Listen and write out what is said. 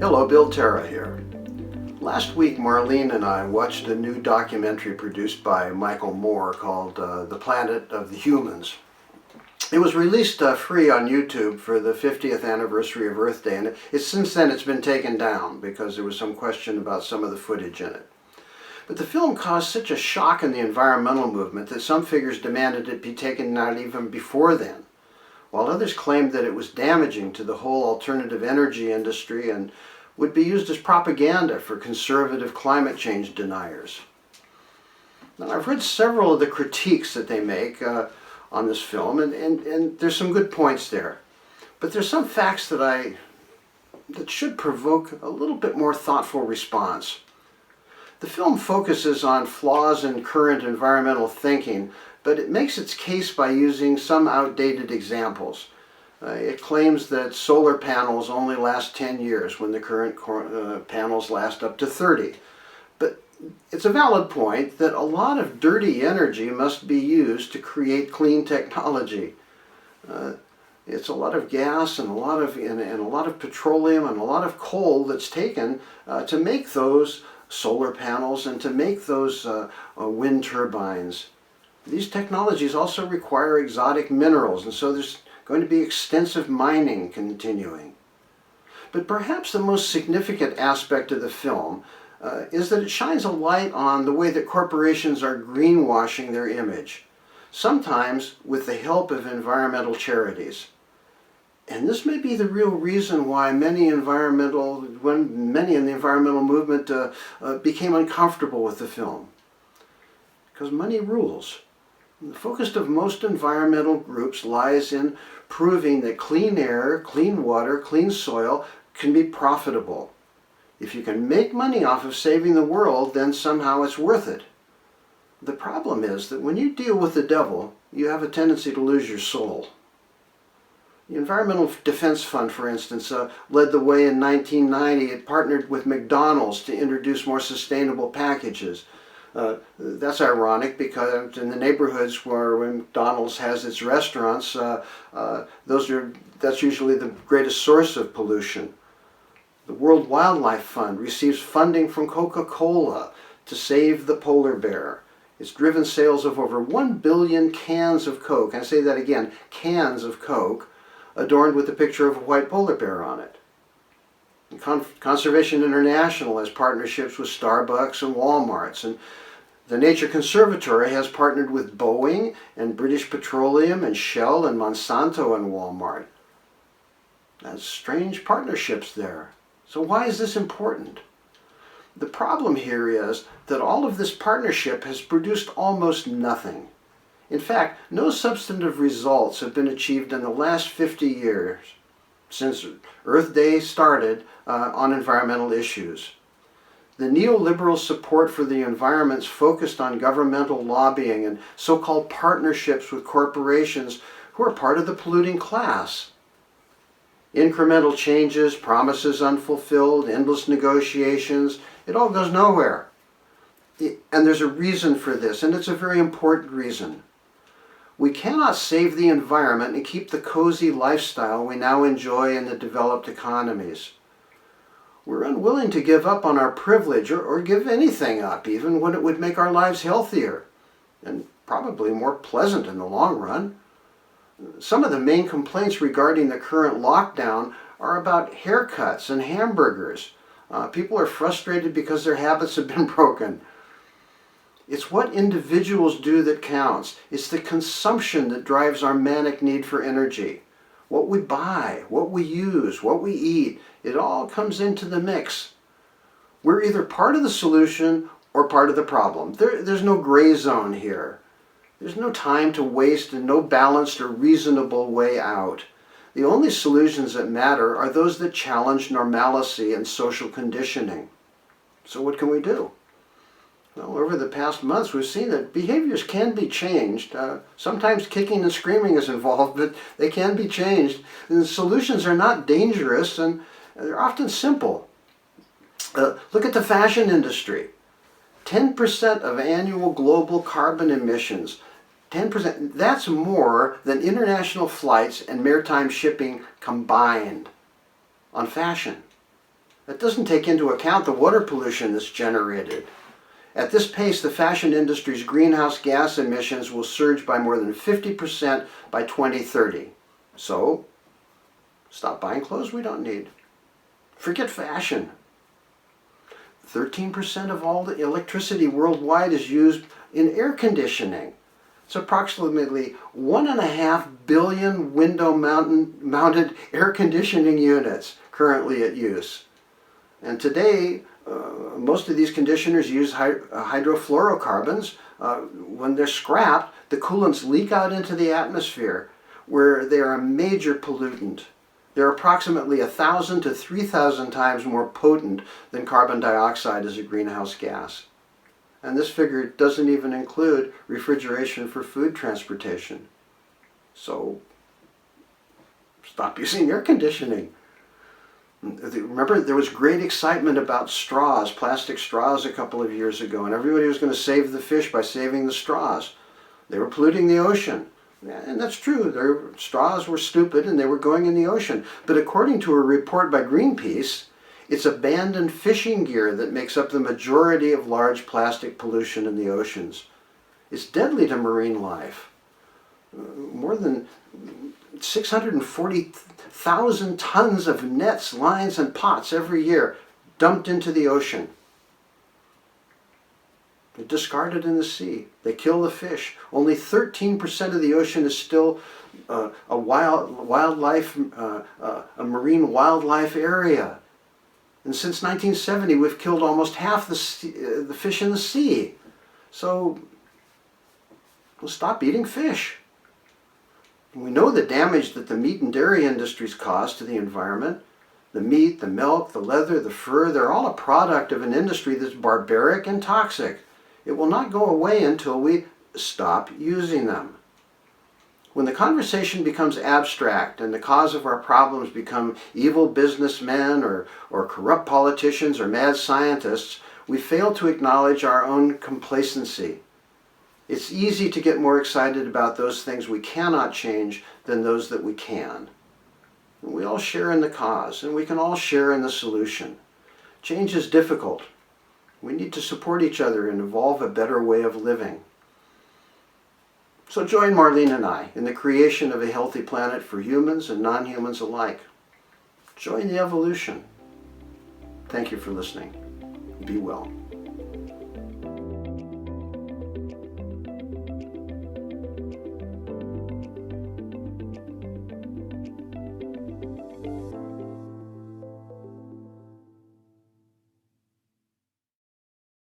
Hello, Bill Terra here. Last week, Marlene and I watched a new documentary produced by Michael Moore called The Planet of the Humans. It was released free on YouTube for the 50th anniversary of Earth Day, and since then it's been taken down because there was some question about some of the footage in it. But the film caused such a shock in the environmental movement that some figures demanded it be taken down even before then, while others claimed that it was damaging to the whole alternative energy industry and would be used as propaganda for conservative climate change deniers. Now, I've read several of the critiques that they make on this film, and there's some good points there. But there's some facts that should provoke a little bit more thoughtful response. The film focuses on flaws in current environmental thinking, but it makes its case by using some outdated examples. It claims that solar panels only last 10 years when the current panels last up to 30. But it's a valid point that a lot of dirty energy must be used to create clean technology. It's a lot of gas and a lot of petroleum and a lot of coal that's taken to make those solar panels and to make those wind turbines. These technologies also require exotic minerals, and so there's going to be extensive mining continuing. But perhaps the most significant aspect of the film is that it shines a light on the way that corporations are greenwashing their image, sometimes with the help of environmental charities. And this may be the real reason why many in the environmental movement became uncomfortable with the film. Because money rules. The focus of most environmental groups lies in proving that clean air, clean water, clean soil can be profitable. If you can make money off of saving the world, then somehow it's worth it. The problem is that when you deal with the devil, you have a tendency to lose your soul. The Environmental Defense Fund, for instance, led the way in 1990. It partnered with McDonald's to introduce more sustainable packages. That's ironic because in the neighborhoods where McDonald's has its restaurants, that's usually the greatest source of pollution. The World Wildlife Fund receives funding from Coca-Cola to save the polar bear. It's driven sales of over 1 billion cans of Coke. I say that again, cans of Coke, adorned with a picture of a white polar bear on it. Conservation International has partnerships with Starbucks and Walmarts, and the Nature Conservatory has partnered with Boeing and British Petroleum and Shell and Monsanto and Walmart. That's strange partnerships there. So why is this important? The problem here is that all of this partnership has produced almost nothing. In fact, no substantive results have been achieved in the last 50 years since Earth Day started on environmental issues. The neoliberal support for the environment's focused on governmental lobbying and so-called partnerships with corporations who are part of the polluting class. Incremental changes, promises unfulfilled, endless negotiations, it all goes nowhere. And there's a reason for this, and it's a very important reason. We cannot save the environment and keep the cozy lifestyle we now enjoy in the developed economies. We're unwilling to give up on our privilege or give anything up, even when it would make our lives healthier and probably more pleasant in the long run. Some of the main complaints regarding the current lockdown are about haircuts and hamburgers. People are frustrated because their habits have been broken. It's what individuals do that counts. It's the consumption that drives our manic need for energy. What we buy, what we use, what we eat, it all comes into the mix. We're either part of the solution or part of the problem. There's no gray zone here. There's no time to waste and no balanced or reasonable way out. The only solutions that matter are those that challenge normalcy and social conditioning. So what can we do? Well, over the past months, we've seen that behaviors can be changed. Sometimes kicking and screaming is involved, but they can be changed. And the solutions are not dangerous, and they're often simple. Look at the fashion industry. 10% of annual global carbon emissions. 10%, that's more than international flights and maritime shipping combined on fashion. That doesn't take into account the water pollution that's generated. At this pace, the fashion industry's greenhouse gas emissions will surge by more than 50% by 2030. So, stop buying clothes we don't need. Forget fashion. 13% of all the electricity worldwide is used in air conditioning. It's approximately 1.5 billion window-mounted air conditioning units currently at use. And today, most of these conditioners use hydrofluorocarbons. When they're scrapped, the coolants leak out into the atmosphere, where they are a major pollutant. They're approximately 1,000 to 3,000 times more potent than carbon dioxide as a greenhouse gas. And this figure doesn't even include refrigeration for food transportation. So, stop using air conditioning. Remember, there was great excitement about straws, plastic straws a couple of years ago, and everybody was going to save the fish by saving the straws. They were polluting the ocean. And that's true. Their straws were stupid and they were going in the ocean. But according to a report by Greenpeace, it's abandoned fishing gear that makes up the majority of large plastic pollution in the oceans. It's deadly to marine life. More than 640,000 tons of nets, lines, and pots every year dumped into the ocean. They're discarded in the sea. They kill the fish. Only 13% of the ocean is still a marine wildlife area. And since 1970, we've killed almost half the fish in the sea. So, we'll stop eating fish. We know the damage that the meat and dairy industries cause to the environment. The meat, the milk, the leather, the fur, they're all a product of an industry that's barbaric and toxic. It will not go away until we stop using them. When the conversation becomes abstract and the cause of our problems become evil businessmen or corrupt politicians or mad scientists, we fail to acknowledge our own complacency. It's easy to get more excited about those things we cannot change than those that we can. We all share in the cause, and we can all share in the solution. Change is difficult. We need to support each other and evolve a better way of living. So join Marlene and I in the creation of a healthy planet for humans and non-humans alike. Join the evolution. Thank you for listening. Be well.